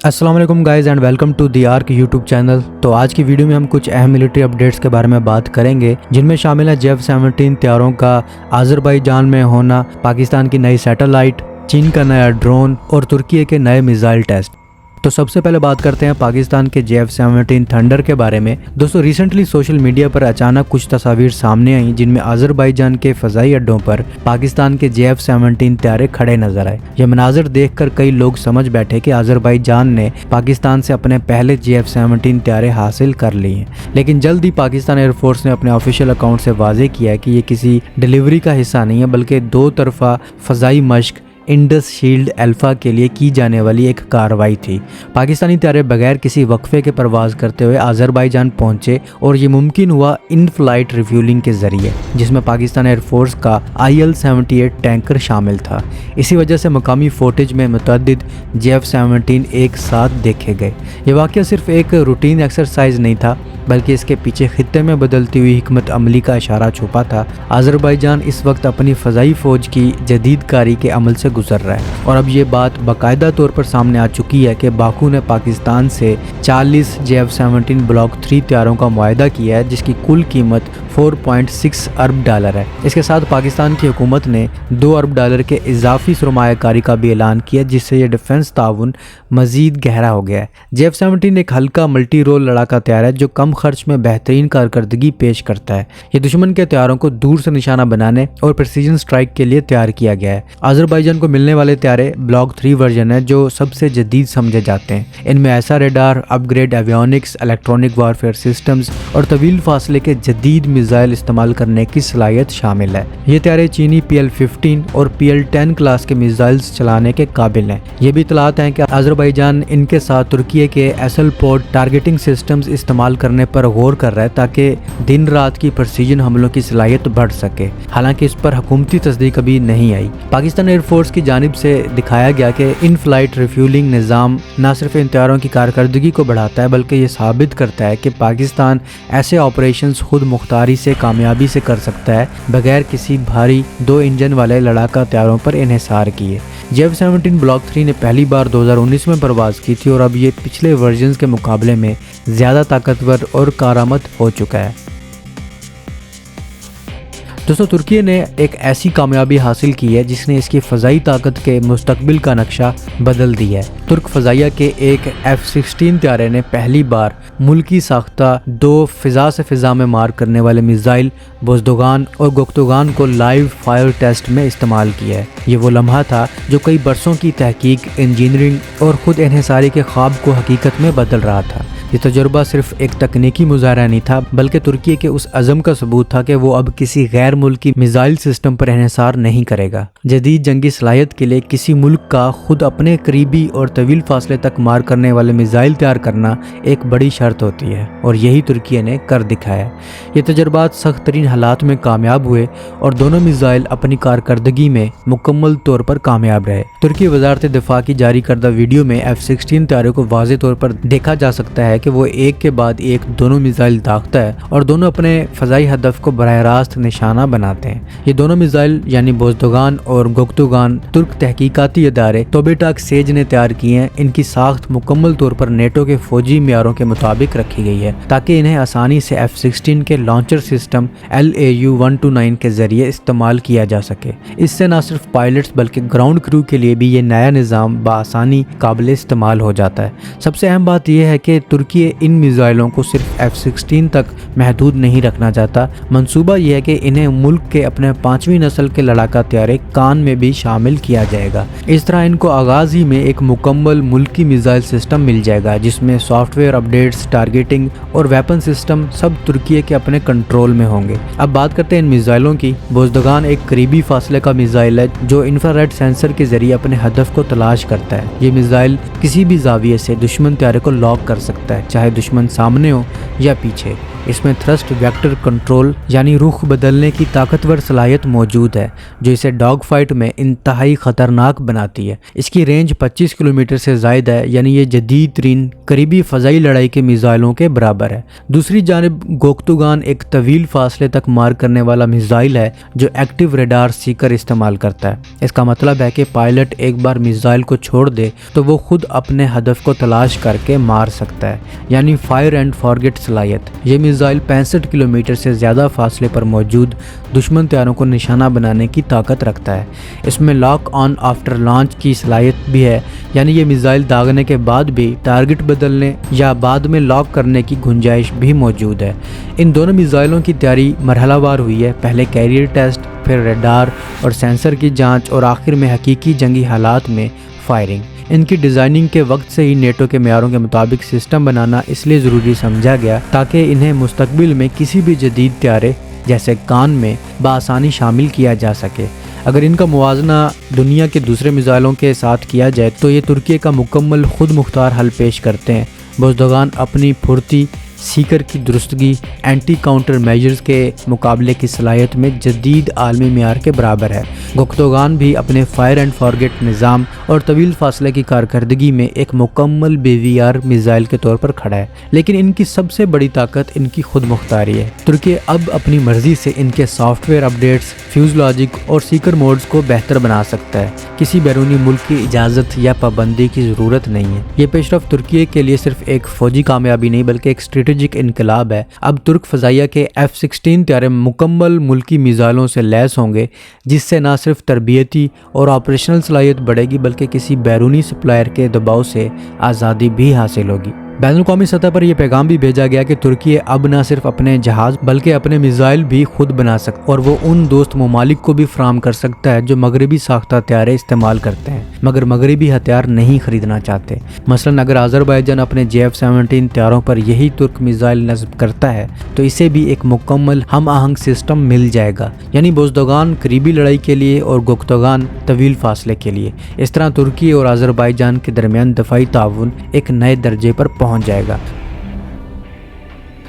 अस्सलाम वालेकुम guys and welcome to the Arc YouTube channel. तो आज की वीडियो में हम कुछ अहम मिलिट्री अपडेट्स के बारे में बात करेंगे, जिनमें शामिल है J-17 तैयारों का आज़रबाईजान में होना, पाकिस्तान की नई सैटेलाइट, चीन का नया ड्रोन और तुर्की के नए मिसाइल टेस्ट। तो सबसे पहले बात करते हैं पाकिस्तान के J-17 थंडर के बारे में। दोस्तों, रिसेंटली सोशल मीडिया पर अचानक कुछ तस्वीर सामने आई जिनमें आज़रबाईजान के फ़ज़ाई अड्डों पर पाकिस्तान के J-17 तैयारे खड़े नजर आए। ये मनाज़र देखकर कई लोग समझ बैठे कि आज़रबाईजान ने पाकिस्तान से अपने पहले J-17 तैयारे हासिल कर लिए हैं, लेकिन जल्द ही पाकिस्तान एयरफोर्स ने अपने ऑफिशियल अकाउंट से वाज़ेह किया है कि ये किसी डिलीवरी का हिस्सा नहीं है, बल्कि दो तरफा फ़ज़ाई मश्क इंडस शील्ड अल्फा के लिए की जाने वाली एक कार्रवाई थी। पाकिस्तानी तैयारे बगैर किसी वक्फे के परवाज़ करते हुए आज़रबाईजान पहुंचे और ये मुमकिन हुआ इन फ्लाइट रिफ्यूलिंग के ज़रिए, जिसमें पाकिस्तान एयरफोर्स का IL-78 टैंकर शामिल था। इसी वजह से मकामी फुटेज में मुतअद्दिद J-17 एक साथ देखे गए। ये वाक़या सिर्फ एक रूटीन एक्सरसाइज नहीं था, बल्कि इसके पीछे खित्ते में बदलती हुई हिकमत अमली का इशारा छुपा था। आज़रबाईजान इस वक्त अपनी फ़ज़ाई फ़ौज की जदीदकारी के अमल से गुजर रहा है, और अब ये बात बाकायदा तौर पर सामने आ चुकी है कि बाकू ने पाकिस्तान से 40 J-17 ब्लॉक 3 तैयारों का मुआहदा किया है, जिसकी कुल कीमत $4.6 अरब है। इसके साथ पाकिस्तान की हुकूमत ने $2 अरब के इजाफी सरमायाकारी का भी ऐलान किया, जिससे यह डिफेंस ताउन मज़ीद गहरा हो गया है। J-17 एक हल्का मल्टी रोल लड़ाका तैयार है जो कम खर्च में बेहतरीन कारकर्दगी पेश करता है। ये दुश्मन के तैयारों को दूर से निशाना बनाने और प्रिसीजन स्ट्राइक के लिए तैयार किया गया है। आज़रबाईजान को मिलने वाले तैयारे ब्लॉक 3 वर्जन है जो सबसे जदीद समझे जाते हैं। इनमें ऐसा radar, upgrade avionics, electronic warfare systems और तवील फासले के जदीद मिसाइल इस्तेमाल करने की सलाहियत शामिल है। ये तैयारे चीनी PL-15 और PL-10 क्लास के मिसाइल्स चलाने के काबिल हैं। ये भी इतलात हैं कि आज़रबाईजान इनके साथ तुर्की के SL-POD टारगेटिंग सिस्टम्स इस्तेमाल करने पर गौर कर रहा है, ताकि दिन रात की प्रिसीजन हमलों की सलाहियत बढ़ सके। हालांकि इस पर हुकूमती तस्दीक अभी नहीं आई। पाकिस्तान एयरफोर्स की जानिब से दिखाया गया कि इन फ्लाइट रिफ्यूलिंग निज़ाम न सिर्फ इन तैयारों की कारकर्दगी को बढ़ाता है, बल्कि ये साबित करता है कि पाकिस्तान ऐसे ऑपरेशंस खुद मुख्तारी से कामयाबी से कर सकता है, बगैर किसी भारी 2 इंजन वाले लड़ाका तैयारों पर इन्हिसार किए। J-17 ब्लॉक 3 ने पहली बार 2019 में परवाज़ की थी, और अब ये पिछले वर्जन्स के मुकाबले में ज़्यादा ताकतवर और कारआमद हो चुका है। दोस्तों, तुर्की ने एक ऐसी कामयाबी हासिल की है जिसने इसकी फ़ज़ाई ताकत के मुस्तकबिल का नक्शा बदल दिया है। तुर्क फ़ज़ाइया के एक F-16 तैयारे ने पहली बार मुल्की साख्ता 2 फ़िज़ा से फ़िज़ा में मार करने वाले मिसाइल बुज़दुगान और गोक्तुगान को लाइव फायर टेस्ट में इस्तेमाल किया है। ये वो लम्हा था जो कई बरसों की तहकीक, इंजीनियरिंग और ख़ुद इन्हिसारी के ख्वाब को हकीकत में बदल रहा था। ये तजुर्बा सिर्फ एक तकनीकी मुजाहरा नहीं था, बल्कि तुर्की के उस अज़म का सबूत था कि वो अब किसी गैर मुल्की मिसाइल सिस्टम पर इन्हिसार नहीं करेगा। जदीद जंगी सलाहियत के लिए किसी मुल्क का खुद अपने करीबी और तवील फासले तक मार करने वाले मिसाइल तैयार करना एक बड़ी शर्त होती है, और यही तुर्की ने कर दिखाया। ये तजुर्बात सख्त तरीन हालात में कामयाब हुए और दोनों मिसाइल अपनी कारकर्दगी में मुकम्मल तौर पर कामयाब रहे। तुर्की वजारत दिफा की जारी करदा वीडियो में F-16 तैयारों को वाज़ेह तौर पर देखा जा सकता है कि वो एक के बाद एक दोनों मिसाइल दागता है और दोनों अपने फ़ज़ाई हदफ को बराह रास्त निशाना बनाते हैं। ये दोनों मिसाइल यानी बुज़दुगान और गोक्तुगान तुर्क तहकीकाती इदारे तोबेटाक सेज ने तैयार किए हैं। इनकी साख्त मुकम्मल तौर पर नेटो के फौजी मियारों के मुताबिक रखी गई है, ताकि इन्हें आसानी से F-16 के लॉन्चर सिस्टम LAU-129 के जरिए इस्तेमाल किया जा सके। इससे न सिर्फ पायलट्स बल्कि ग्राउंड क्रू के लिए भी ये नया निज़ाम बआसानी काबिल इस्तेमाल हो जाता है। सबसे अहम बात यह है कि तुर्की इन मिसाइलों को सिर्फ F-16 तक महदूद नहीं रखना चाहता। मंसूबा यह है कि इन्हें मुल्क के अपने 5वीं नस्ल के लड़ाका तैयारे कान में भी शामिल किया जाएगा। इस तरह इनको आगाज ही में एक मुकम्मल मुल्की मिसाइल सिस्टम मिल जाएगा, जिसमें सॉफ्टवेयर अपडेट्स, टारगेटिंग और वेपन सिस्टम सब तुर्की के अपने कंट्रोल में होंगे। अब बात करते हैं इन मिसाइलों की। बुज़दुगान एक करीबी फासले का मिसाइल है जो इंफ्रारेड सेंसर के जरिए अपने हदफ को तलाश करता है। ये मिसाइल किसी भी जाविये से दुश्मन तैयारे को लॉक कर सकता है। है, चाहे दुश्मन सामने हो या पीछे। इसमें थ्रस्ट वेक्टर कंट्रोल यानी रुख बदलने की ताकतवर सलाहियत मौजूद है, जो इसे डॉग फाइट में इंतहाई ख़तरनाक बनाती है। इसकी रेंज 25 किलोमीटर से ज़ायद है, यानी ये जदीद तरीन करीबी फ़ज़ाई लड़ाई के मिसाइलों के बराबर है। दूसरी जानिब गोख्तुगान एक तवील फासले तक मार करने वाला मिसाइल है जो एक्टिव रेडार सीकर इस्तेमाल करता है। इसका मतलब है कि पायलट एक बार मिसाइल को छोड़ दे तो वो खुद अपने हदफ को तलाश करके मार सकता है, यानी फायर एंड फॉरगेट सलाहियत। ये मिसाइल 65 किलोमीटर से ज़्यादा फासले पर मौजूद दुश्मन तैयारों को निशाना बनाने की ताकत रखता है। इसमें लॉक ऑन आफ्टर लॉन्च की सलाहियत भी है, यानी ये मिसाइल दागने के बाद भी टारगेट बदलने या बाद में लॉक करने की गुंजाइश भी मौजूद है। इन दोनों मिसाइलों की तैयारी मरहलावार हुई है, पहले कैरियर टेस्ट, फिर रेडार और सेंसर की जांच और आखिर में हकीकी जंगी हालात में फायरिंग। इनकी डिज़ाइनिंग के वक्त से ही नेटो के मेयारों के मुताबिक सिस्टम बनाना इसलिए ज़रूरी समझा गया ताकि इन्हें मुस्तकबिल में किसी भी जदीद तैयारे जैसे कान में बआसानी शामिल किया जा सके। अगर इनका मुवाजना दुनिया के दूसरे मिसाइलों के साथ किया जाए तो ये तुर्की का मुकम्मल खुद मुख्तार हल पेश करते हैं। बुज़दगान अपनी फुर्ती, सीकर की दुरुस्तगी, एंटी काउंटर मेजर्स के मुकाबले की सलाहियत में जदीद आलमी मेयार के बराबर है। गोख्तुगान भी अपने फायर एंड फॉरगेट निज़ाम और तवील फासले की कारकर्दगी में एक मुकम्मल बेवीआर मिसाइल के तौर पर खड़ा है, लेकिन इनकी सबसे बड़ी ताकत इनकी खुद मुख्तारी है। तुर्की अब अपनी मर्जी से इनके सॉफ्टवेयर अपडेट्स, फ्यूज़ और सीकर मोड्स को बेहतर बना सकता है। किसी बैरूनी मुल्क की इजाज़त या पाबंदी की ज़रूरत नहीं है। ये पेशरफ तुर्की के लिए सिर्फ एक फ़ौजी कामयाबी नहीं बल्कि एक स्ट्रेटेजिक इनकलाब है। अब तुर्क फ़ज़ाइया के F-16 तैयारे मुकम्मल मुल्की मिसाइलों से लैस होंगे, जिससे न सिर्फ तरबियती और ऑपरेशनल सलाहियत बढ़ेगी बल्कि किसी बैरूनी सप्लायर के दबाव से आज़ादी भी हासिल होगी। बैनुल-अक़वामी सतह पर यह पैगाम भी भेजा गया कि तुर्की अब न सिर्फ अपने जहाज़ बल्कि अपने मिसाइल भी खुद बना सकता और वो उन दोस्त ममालिक को भी फराहम कर सकता है जो मगरबी साख्ता हथियार इस्तेमाल करते हैं मगर मगरबी हथियार नहीं खरीदना चाहते। मसलन अगर आज़रबाईजान अपने JF-17 तैयारों पर यही तुर्क मिसाइल नस्ब करता है तो इसे भी एक मुकम्मल हम आहंग सिस्टम मिल जाएगा, यानी बुज़दगान करीबी लड़ाई के लिए और गोख्तुगान तवील फासले के लिए। इस तरह तुर्की और आज़रबाईजान के दरमियान दफ़ाई ताउन एक नए दर्जे पर पहुंच जाएगा।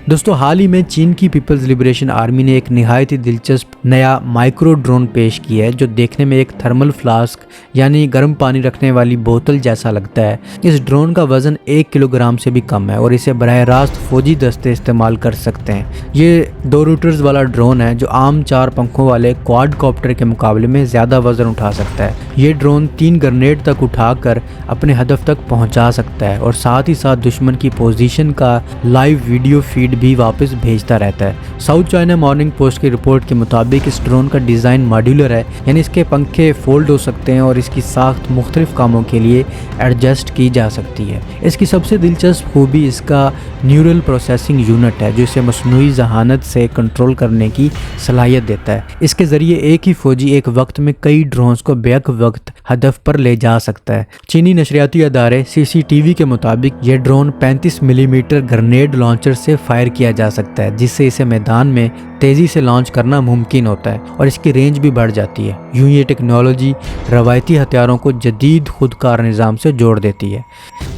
दोस्तों, हाल ही में चीन की पीपल्स लिबरेशन आर्मी ने एक निहायत ही दिलचस्प नया माइक्रो ड्रोन पेश किया है जो देखने में एक थर्मल फ्लास्क यानी गर्म पानी रखने वाली बोतल जैसा लगता है। इस ड्रोन का वजन 1 किलोग्राम से भी कम है और इसे बराह रास्त फौजी दस्ते इस्तेमाल कर सकते हैं। ये 2 रोटर्स वाला ड्रोन है जो आम 4 पंखों वाले क्वाडकॉप्टर के मुकाबले में ज़्यादा वजन उठा सकता है। ये ड्रोन 3 ग्रेनेड तक उठाकर अपने हदफ तक पहुँचा सकता है और साथ ही साथ दुश्मन की पोजीशन का लाइव वीडियो फीड भी वापस भेजता रहता है। साउथ चाइना मॉर्निंग पोस्ट की रिपोर्ट के मुताबिक इस ड्रोन का डिज़ाइन मॉड्यूलर है, यानी इसके पंखे फोल्ड हो सकते हैं और इसकी साख्त मुख्तलिफ कामों के लिए एडजस्ट की जा सकती है। इसकी सबसे दिलचस्प खूबी इसका न्यूरल प्रोसेसिंग यूनिट है जो इसे मसनूई ज़हानत से कंट्रोल करने की सलाहियत देता है। इसके ज़रिए एक ही फौजी एक वक्त में कई ड्रोन्स को बैक वक्त हदफ पर ले जा सकता है। चीनी नशरियाती अदारे CCTV के मुताबिक यह ड्रोन 35 मिलीमीटर ग्रेनेड लॉन्चर से फायर किया जा सकता है, जिससे इसे मैदान में तेज़ी से लॉन्च करना मुमकिन होता है और इसकी रेंज भी बढ़ जाती है। यूं ये टेक्नोलॉजी रवायती हथियारों को जदीद खुदकार निज़ाम से जोड़ देती है।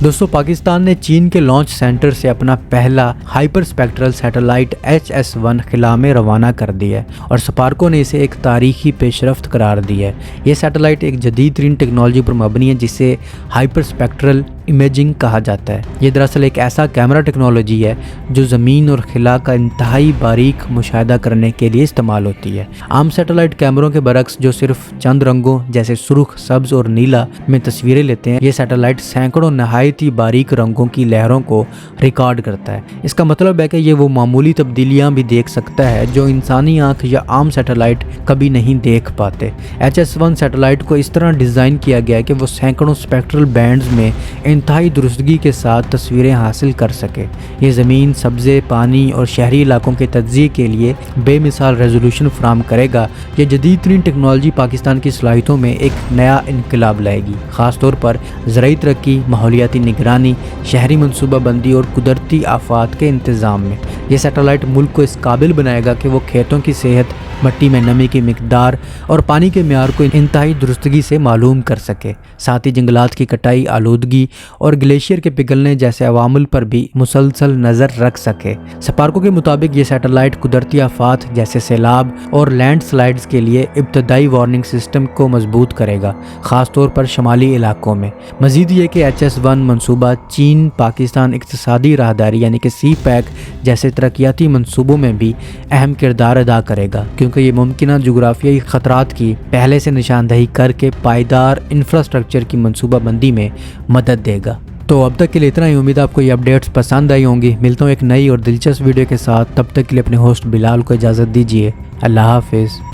दोस्तों, पाकिस्तान ने चीन के लॉन्च सेंटर से अपना पहला हाइपर स्पेक्ट्रल सैटेलाइट HS-1 खिला में रवाना कर दिया है और स्पार्को ने इसे एक तारीखी पेशरफ्त करार दी है। यह सैटेलाइट एक जदीद तरीन टेक्नोलॉजी पर मबनी है जिसे हाइपर स्पेक्ट्रल इमेजिंग कहा जाता है। ये दरअसल एक ऐसा कैमरा टेक्नोलॉजी है जो ज़मीन और खिला का इंतहाई बारीक मुशाहिदा करने के लिए इस्तेमाल होती है। आम सैटेलाइट कैमरों के बरक्स जो सिर्फ चंद रंगों जैसे सुर्ख, सब्ज और नीला में तस्वीरें लेते हैं, ये सैटेलाइट सैकड़ों नहायत ही बारीक रंगों की लहरों को रिकॉर्ड करता है। इसका मतलब है कि ये वो मामूली तब्दीलियाँ भी देख सकता है जो इंसानी आँख या आम सैटेलाइट कभी नहीं देख पाते। HS-1 सैटेलाइट को इस तरह डिज़ाइन किया गया है कि वो सैकड़ों स्पेक्ट्रल बैंड्स में इंतहाई दुरुस्तगी के साथ तस्वीरें हासिल कर सके। ये ज़मीन, सब्ज़े, पानी और शहरी इलाकों के तज्ज़िये के लिए बेमिसाल रेजोल्यूशन फराहम करेगा। ये जदीद तरीन टेक्नोलॉजी पाकिस्तान की सलाहियतों में एक नया इनकलाब लाएगी, ख़ास तौर पर ज़राई तरक्की, माहौलियाती निगरानी, शहरी मनसूबाबंदी और कुदरती आफात के इंतज़ाम में। यह सैटेलाइट मुल्क को इस काबिल बनाएगा कि वो खेतों की सेहत, مٹی میں نمی کی مقدار اور پانی کے معیار کو انتہائی درستگی سے معلوم کر سکے، ساتھ ہی جنگلات کی کٹائی، آلودگی اور گلیشیئر کے پگھلنے جیسے عوامل پر بھی مسلسل نظر رکھ سکے۔ سپارکو کے مطابق یہ سیٹلائٹ قدرتی آفات جیسے سیلاب اور لینڈ سلائیڈز کے لیے ابتدائی وارننگ سسٹم کو مضبوط کرے گا، خاص طور پر شمالی علاقوں میں۔ مزید یہ کہ HS-1 منصوبہ چین پاکستان اقتصادی راہداری یعنی کہ سی پیک جیسے ترقیاتی منصوبوں میں بھی اہم کردار ادا کرے گا، کیونکہ یہ ممکنہ جغرافیائی خطرات کی پہلے سے نشاندہی کر کے پائیدار انفراسٹرکچر کی منصوبہ بندی میں مدد دے گا۔ تو اب تک کے لیے اتنا ہی، امید آپ کو یہ اپڈیٹس پسند آئی ہوں گی۔ ملتا ہوں ایک نئی اور دلچسپ ویڈیو کے ساتھ، تب تک کے لیے اپنے ہوسٹ بلال کو اجازت دیجیے۔ اللہ حافظ۔